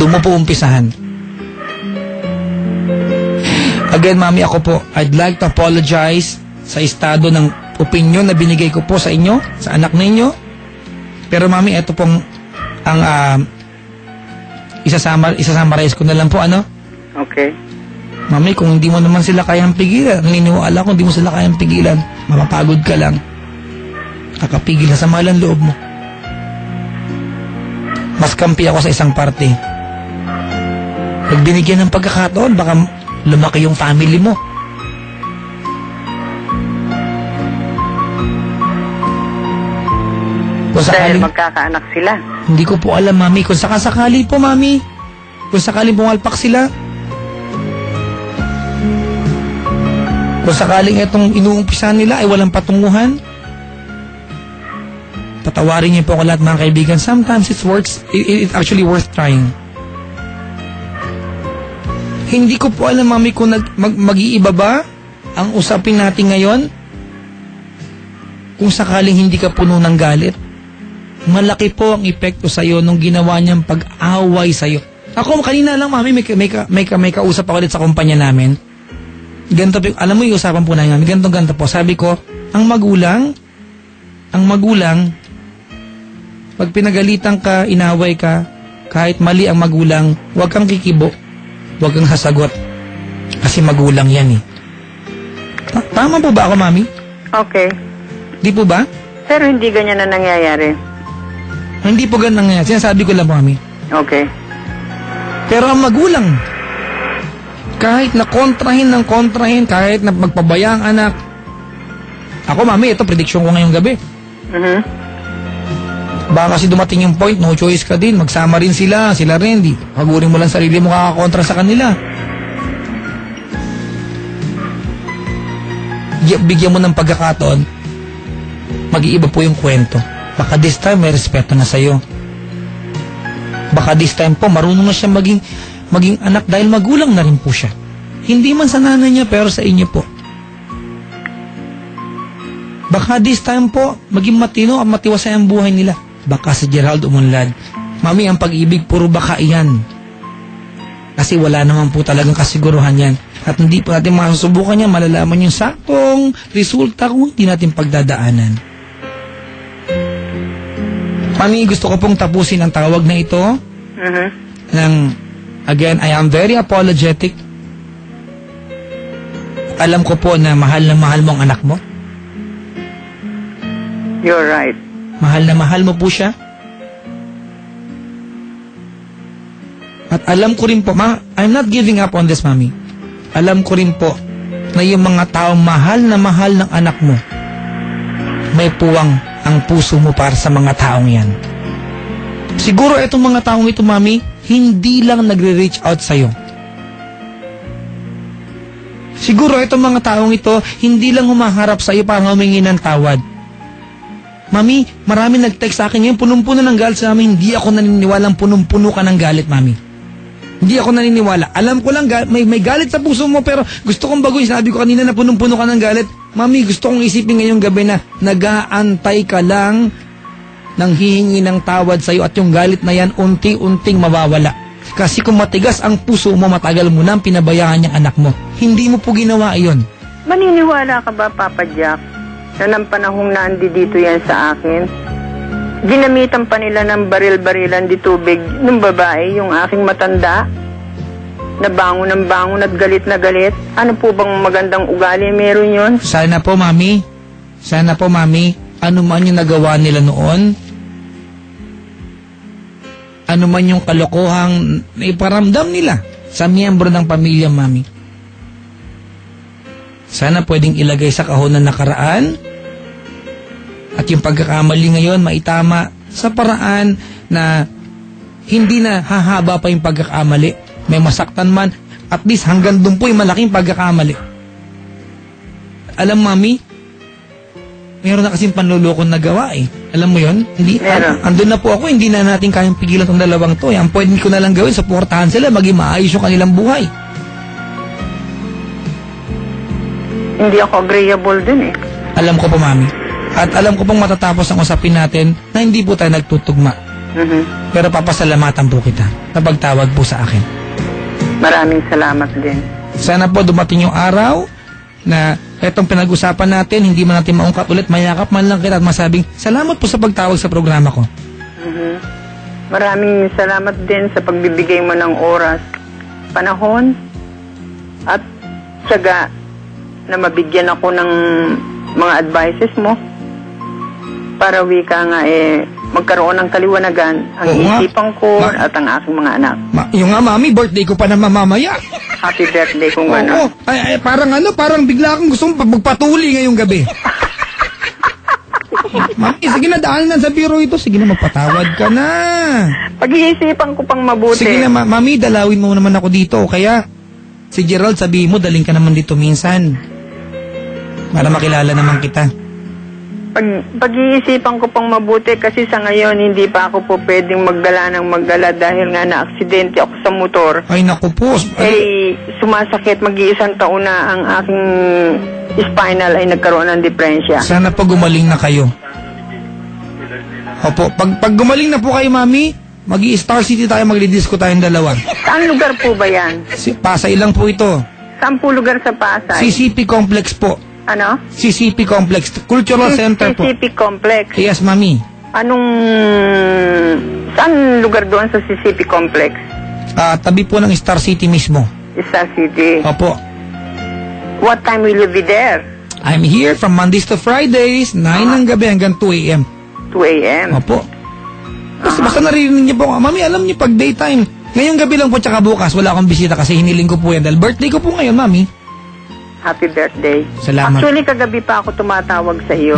Doon mo po umpisahan. Again, Mami, ako po, I'd like to apologize sa estado ng opinion na binigay ko po sa inyo, sa anak ninyo. Pero, Mami, ito pong ang isasummarize ko na lang po, ano? Okay. Mami, kung hindi mo naman sila kayang pigilan, naniniwala kung hindi mo sila kayang pigilan, mapapagod ka lang. Kakapigil na sa malang loob mo. Mas kampi ako sa isang parte. Pag binigyan ng pagkakataon, baka lumaki yung family mo. Dahil magkakaanak sila. Hindi ko po alam, Mami. Kung sakasakali po, Mami. Kung sakaling pumalpak sila. Kung sakaling itong inuumpisahan nila ay walang patunguhan. Patawarin niyo po ako lahat, mga kaibigan. Sometimes it's actually worth trying. Hindi ko po alam, Mami, kung mag-iiba ba ang usapin natin ngayon. Kung sakaling hindi ka puno ng galit. Malaki po ang epekto sa'yo nung ginawa niyang pag-away sa'yo. Ako, kanina lang, Mami, may kausap ako ulit sa kumpanya namin. Ganito, alam mo yung usapan po namin, ganito po. Sabi ko, ang magulang, pag pinagalitan ka, inaway ka, kahit mali ang magulang, huwag kang kikibo, huwag kang sasagot. Kasi magulang yan eh. Tama po ba ako, Mami? Okay. Di po ba? Pero hindi ganyan na nangyayari. Hindi po ganyan nangyayari. Sinasabi ko lang, Mami. Okay. Pero ang magulang, kahit na kontrahin, kahit na magpabaya ang anak. Ako, Mami, ito prediction ko ngayong gabi. Baka kasi dumating yung point, no choice ka din, magsama rin sila rin, di. Pagurin mo lang sarili mo kakakontra sa kanila. Bigyan mo ng pagkakataon, mag-iiba po yung kwento. Baka this time may respeto na sa'yo. Baka this time po marunong na siya maging anak dahil magulang na rin po siya. Hindi man sa nanay niya pero sa inyo po. Baka this time po maging matino at matiwasay ang buhay nila. Baka si Gerald umunlad. Mami, ang pag-ibig puro baka iyan. Kasi wala naman po talagang kasiguruhan yan. At hindi po natin masusubukan yan, malalaman yung saktong resulta kung hindi natin pagdadaanan. Mami, gusto ko pong tapusin ang tawag na ito. Again, I am very apologetic. Alam ko po na mahal mo ang anak mo. You're right. Mahal na mahal mo po siya. At alam ko rin po, I'm not giving up on this, Mami. Alam ko rin po na yung mga taong mahal na mahal ng anak mo, may puwang ang puso mo para sa mga taong yan. Siguro itong mga taong ito, Mami, hindi lang nagre-reach out sa'yo. Siguro itong mga taong ito, hindi lang humaharap sa'yo para humingi ng tawad. Mami, marami nag-text sa akin ngayon, punong-puno ng galit sa amin. Hindi ako naniniwalang punong-puno ka ng galit, Mami. Hindi ako naniniwala. Alam ko lang, may galit sa puso mo, pero gusto kong baguhin. Sabi ko kanina na punong-puno ka ng galit. Mami, gusto kong isipin ngayong gabi na nag-aantay ka lang ng hihingi ng tawad sa'yo at yung galit na yan unti-unting mawawala. Kasi kung matigas ang puso mo, matagal mo nang pinabayaan niyang anak mo. Hindi mo po ginawa iyon. Maniniwala ka ba, Papa Jack, na ng panahong naandi dito yan sa akin, ginamitan pa nila ng baril-barilan di tubig ng babae, yung aking matanda, na bangon ng bangon at galit na galit? Ano po bang magandang ugali meron yun? Sana po, Mami. Ano man yung nagawa nila noon, ano man yung kalokohang iparamdam nila sa miyembro ng pamilya, Mami. Sana pwedeng ilagay sa kahon ng nakaraan at yung pagkakamali ngayon maitama sa paraan na hindi na hahaba pa yung pagkakamali. May masaktan man, at least hanggang doon po yung malaking pagkakamali. Alam, Mami, meron na kasing panlulokong nagawa eh. Alam mo yun? Andun na po ako, hindi na natin kayang pigilan tong dalawang to. Ang pwede ko na lang gawin, supportahan sila, maging maayos yung kanilang buhay. Hindi ako agreeable dun eh. Alam ko po, Mami. At alam ko pong matatapos ang usapin natin na hindi po tayo nagtutugma. Pero papasalamatan po kita na pagtawag po sa akin. Maraming salamat din. Sana po dumating yung araw na etong pinag-usapan natin, hindi man natin maungkat ulit, mayakap man lang kita at masabing, salamat po sa pagtawag sa programa ko. Maraming salamat din sa pagbibigay mo ng oras, panahon, at tiyaga na mabigyan ako ng mga advices mo para wika nga magkaroon ng kaliwanagan ang isipan ko at ang aking mga anak. Yung nga, mami, birthday ko pa na mamamaya. Happy birthday kung gano'n. Parang bigla akong gustong magpatuli ngayong gabi. Mami, sige na, daanan sa biro ito. Sige na, magpatawad ka na. Pag-iisipan ko pang mabuti. Sige na, mami, dalawin mo naman ako dito. Kaya, si Gerald, sabihin mo, daling ka naman dito minsan. Para makilala naman kita. Pag-iisipan ko pang mabuti kasi sa ngayon, hindi pa ako po pwedeng maggala dahil nga na-aksidente ako sa motor. Ay, naku po. Sumasakit. Mag-iisang taon na ang aking spinal ay nagkaroon ng depresya. Sana pa gumaling na kayo. Opo, pag gumaling na po kayo, mami, mag-i-Star City tayo, magli-disco tayong dalawa. Saan lugar po ba yan? Pasay lang po ito. Saan po lugar sa Pasay? CCP Complex po. Ano? CCP Complex. Cultural Center po. CCP Complex. Yes, mami. Saan lugar doon sa CCP Complex? Tabi po ng Star City mismo. Star City. Opo. What time will you be there? I'm here from Mondays to Fridays, 9 ng gabi hanggang 2 a.m. 2 a.m. Opo. Basta naririnig niyo po. Mami, alam niyo pag daytime, ngayong gabi lang po tsaka bukas, wala akong bisita kasi hiniling ko po yan. Dahil birthday ko po ngayon, mami. Happy birthday. Salamat. Actually, kagabi pa ako tumatawag sa iyo.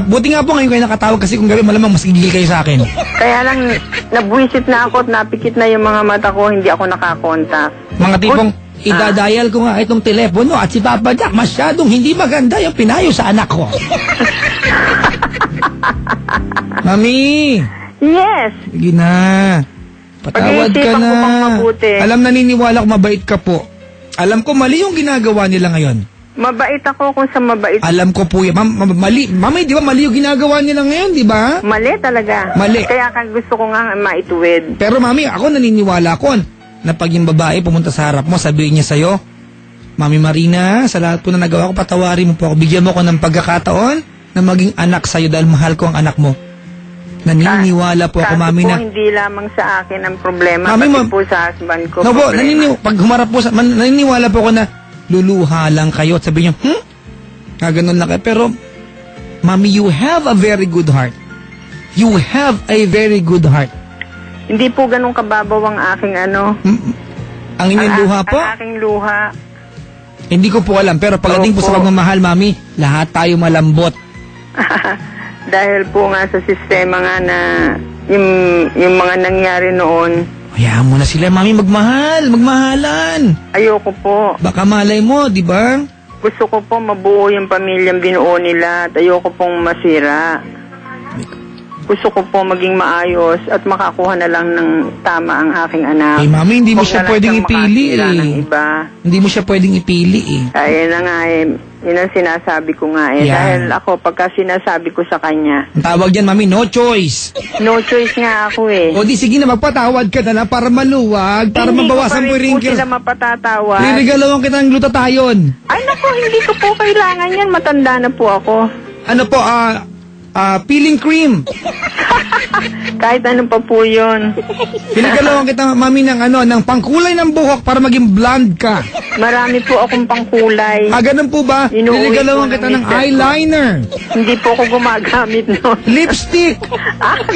Buti nga po ngayon kayo nakatawag kasi kung gabi malamang mas gigil kayo sa akin. Kaya lang, nabwisit na ako at napikit na yung mga mata ko, hindi ako nakakontak. Mga tipong, idadial ko nga itong telepono at si Papa Jack, masyadong hindi maganda yung pinayo sa anak ko. Mami! Yes! Sige na. Patawad ka na. Alam, naniniwala ko mabait ka po. Alam ko mali yung ginagawa nila ngayon. Mabait ako kung sa mabait. Alam ko po yan. Mali. Mami, di ba mali yung ginagawa nila ngayon, di ba? Mali talaga. Mali. Kaya gusto ko nga maituwid. Pero mami, ako naniniwala ko na pag yung babae pumunta sa harap mo, sabihin niya sa'yo, Mami Marina, sa lahat po na nagawa ko, patawarin mo po ako. Bigyan mo ko ng pagkakataon na maging anak sa'yo dahil mahal ko ang anak mo. Naniniwala po ako, mami, na hindi lamang sa akin ang problema, mami, pati po sa husband ko. No po, pag humarap po sa, naniniwala po ako na luluha lang kayo at sabi niyo, ganun lang kayo. Pero, mami, you have a very good heart. You have a very good heart. Hindi po ganun kababaw ang aking ang inyong luha po? Ang aking luha. Hindi ko po alam, pero pagdating po sa pagmamahal, mami, lahat tayo malambot. Dahil po nga sa sistema nga na yung mga nangyari noon. Hayaan mo na sila, mami, magmahalan. Ayoko po. Baka malay mo, di ba? Gusto ko po mabuo yung pamilyang binuo nila at ayoko pong masira. Gusto ko po maging maayos at makakuha na lang ng tama ang aking anak. Mami, hindi mo siya pwedeng ipili iba. Hindi mo siya pwedeng ipili Ayun na nga yun ang sinasabi ko nga Dahil ako, pagka sinasabi ko sa kanya. Ang tawag dyan, mami, no choice. No choice nga ako O di sige na, magpatawad ka na para maluwag, para mabawasan po yung wrinkles. Hindi ko pa rin po sila mapatatawad. Lirigalawan kita ng glutathione. Ay naku, hindi ko po kailangan yan. Matanda na po ako. Ano po, peeling cream. Kahit ano pa po yun. Pinagalawan kita, mami, ng pangkulay ng buhok para maging blonde ka. Marami po akong pangkulay. Ganun po ba? Pinagalawan kita ng eyeliner. Hindi po ako gumagamit nun. Lipstick.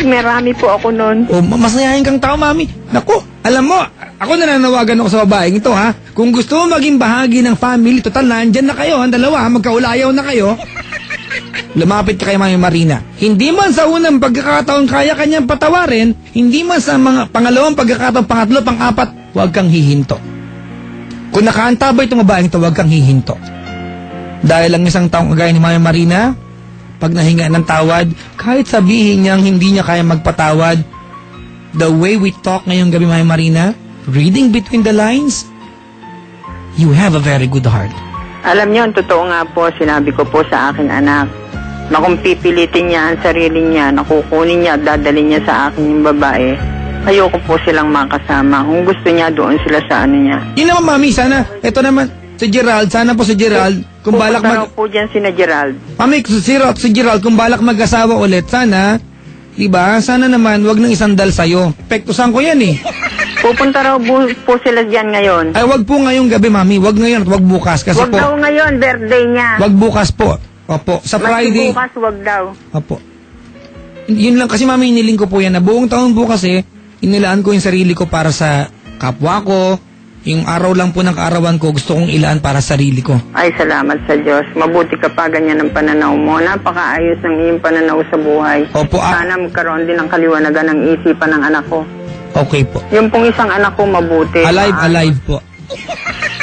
Marami po ako nun. Masayahin kang tao, mami. Naku, alam mo, ako nananawagan ako sa babaeng ito, ha? Kung gusto mo maging bahagi ng family, total, nandyan na kayo, ang dalawa, magkaulayaw na kayo. Lumapit ka kay Mami Marina. Hindi man sa unang pagkakataon kaya kanyang patawarin, hindi man sa mga pangalawang pagkakataon, pangatlo, pang-apat, huwag kang hihinto. Kung nakaantabay itong babaeng ito, huwag kang hihinto. Dahil ang isang taong kagaya ni Mami Marina, pag nahinga ng tawad, kahit sabihin niyang hindi niya kaya magpatawad, the way we talk ngayong gabi, Mami Marina, reading between the lines, you have a very good heart. Alam niyo, totoo nga po, sinabi ko po sa aking anak, na kung pipilitin niya ang sarili niya, na kukunin niya at dadalhin niya sa akin yung babae, ayoko po silang makasama. Kung gusto niya, doon sila sa ano niya. Yun naman, Mami, sana, ito naman, si Gerald, sana po si Gerald, kung balak Pupunta raw po dyan si Gerald. Mami, si Gerald, kung balak mag-asawa ulit, sana, diba, sana naman, wag nang isandal sa'yo. Pektusan ko yan eh. Pupunta raw po sila dyan ngayon. Ay, wag po ngayong gabi, Mami, wag ngayon at wag bukas. Kasi Wag po, daw ngayon, birthday niya. wag bukas po. Opo, sa Friday. Bukas, wag daw. Opo. Yun lang, kasi Mami, iniling ko po yan, na buong taon po kasi, inilaan ko yung sarili ko para sa kapwa ko. Yung araw lang po ng kaarawan ko, gusto kong ilaan para sa sarili ko. Ay, salamat sa Diyos. Mabuti ka pa ganyan ang pananaw mo. Napakaayos ng iyong pananaw sa buhay. Opo, Sana magkaroon din ng kaliwanagan ng isipan ng anak ko. Okay po. Yung pong isang anak ko mabuti. Alive po.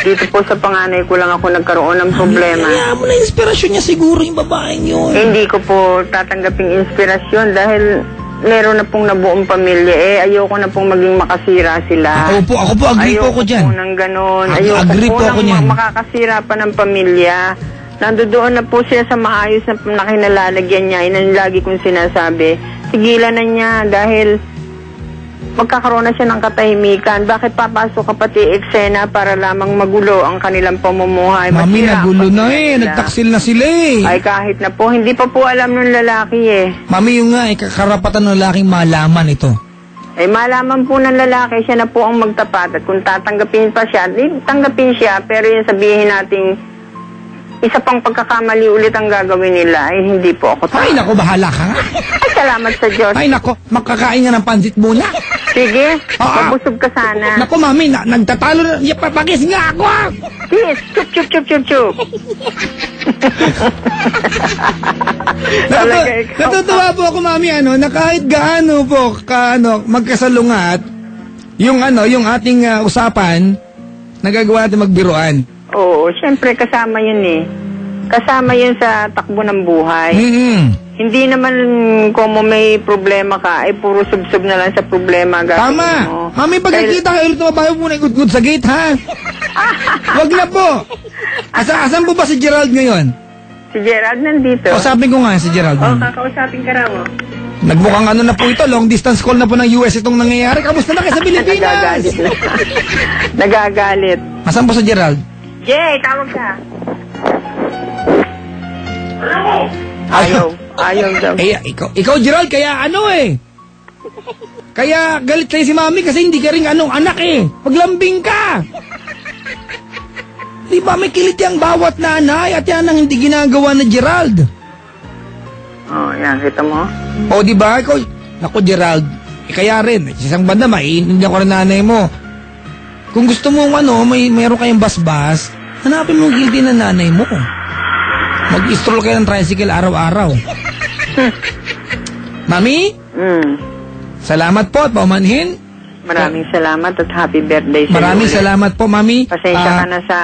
Dito po sa panganay ko lang ako nagkaroon ng problema. Kaya mo na inspirasyon niya siguro yung babaeng yun. Hindi ko po tatanggaping inspirasyon dahil meron na pong nabuong pamilya. Ayoko na pong maging makasira sila. Ako po, agree po ako dyan. Ayoko po nang ganun. Agree po ako niyan. Makakasira pa ng pamilya. Nandoon na po siya sa maayos na kinalagyan niya. Yun ang lagi kong sinasabi. Tigilan na niya dahil magkakaroon na siya ng katahimikan. Bakit papasok ka pati eksena para lamang magulo ang kanilang pamumuhay? Mami, Masira ang nagulo na pamilya nila. Nagtaksil na sila eh. Ay, kahit na po. Hindi pa po alam ng lalaki eh. Mami, yung nga, karapatan ng lalaking malaman ito. Eh, malaman po ng lalaki, siya na po ang magtapat. At kung tatanggapin pa siya, tanggapin siya. Pero yung sabihin nating isa pang pagkakamali ulit ang gagawin nila, eh hindi po ako Ay, nako, bahala ka nga. Ay, salamat sa Diyos. Ay, nako, makakain nga ng pansit muna. Sige, Ah, mabusog ka sana. Nako, Mami, nagtatalo na. Papakis nga ako ah. Yes, chup, chup, chup, chup, chup. Talaga ikaw. Natutuwa po ako, Mami, na kahit gaano po, magkasalungat, yung ating usapan, nagagawa natin magbiruan. Oo, syempre kasama yun eh. Kasama yun sa takbo ng buhay. Hindi naman kung may problema ka, ay puro subsob na lang sa problema. Tama. Mo. Mami, pag nakita kayo, tumabayo muna ikot-ikot sa gate, ha? Wag na po. Asan po ba si Gerald ngayon? Si Gerald nandito. Kausapin ko nga si Gerald. Kakausapin ka raw. Nagmukhang na po ito, long distance call na po ng US itong nangyayari. Kamusta na kayo sa Pilipinas? Nagagalit na. Nagagalit. Asan po si Gerald? Jay, tawag ka. Ayaw daw. Ikaw Gerald, kaya kaya galit kayo si Mami kasi hindi ka rin anak eh. Maglambing ka. Di ba may kilit yung bawat nanay at yan ang hindi ginagawa na Gerald. Oh, yan, kita mo? O di ba? Ikaw, naku Gerald, kaya rin, isang banda, maintindihan ko rin nanay mo. Kung gusto mo mayroon kayong basbas, hanapin mo guilty na nanay mo. Mag-stroll kayo ng tricycle araw-araw. Mami? Salamat po at paumanhin. Maraming salamat at happy birthday sa Maraming iyo. salamat po, Mami. Pasensya ka na sa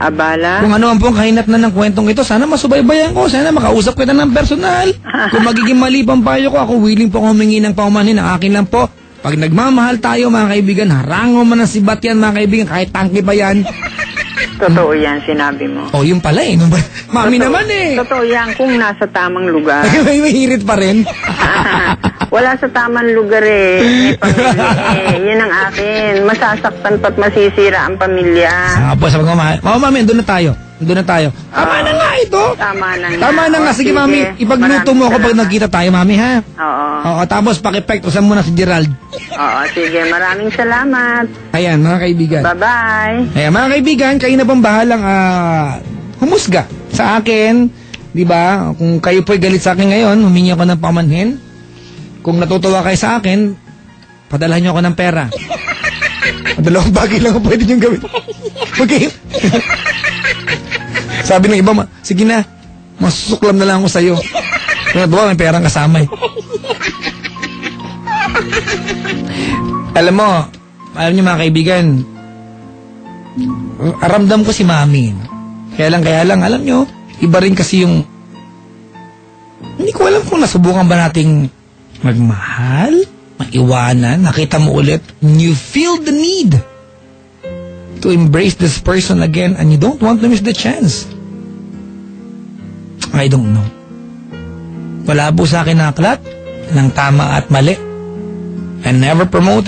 abala. Kung ano ang pong kahinat na ng kwentong ito, sana masubaybayan ko. Sana makausap kita ng personal. Kung magiging mali pang payo ko, ako willing po humingi ng paumanhin. Ang akin lang po, pag nagmamahal tayo mga kaibigan, harango man ng sibat yan mga kaibigan, kahit tangke pa yan. Totoo yan, sinabi mo. Oh, yun pala eh. Mami naman eh. Totoo yan kung nasa tamang lugar. May hirit pa rin. Wala sa tamang lugar eh. May pamilya eh. Yun ang akin. Masasaktan pa't masisira ang pamilya. Saka po sa pagmamahal. Mami, doon na tayo. Tama na nga ito. Tama na nga. Sige, Mami. Ipagluto mo ako pag nagkita tayo, Mami, ha? Oo, tapos pakipektosan mo na si Gerald. Oo, sige. Maraming salamat. Ayan, mga kaibigan. Bye-bye. Ayan, mga kaibigan, kayo na pong bahalang humusga sa akin. Di ba? Kung kayo po'y galit sa akin ngayon, humingi ako ng pamanhin. Kung natutuwa kayo sa akin, padalhan niyo ako ng pera. Dalawang bagay lang ang pwede niyong gawin. Okay? Sabi ng iba, sige na, masusuklam na lang ako sa'yo. Kung natuwa, may perang kasama eh. Alam niyo mga kaibigan, aramdam ko si Mami. Kaya lang, alam niyo, iba rin kasi yung, hindi ko alam kung nasubukan ba nating magmahal, maiwanan, nakita mo ulit, and you feel the need to embrace this person again and you don't want to miss the chance. I don't know. Wala po sa akin na aklat ng tama at mali. I never promoted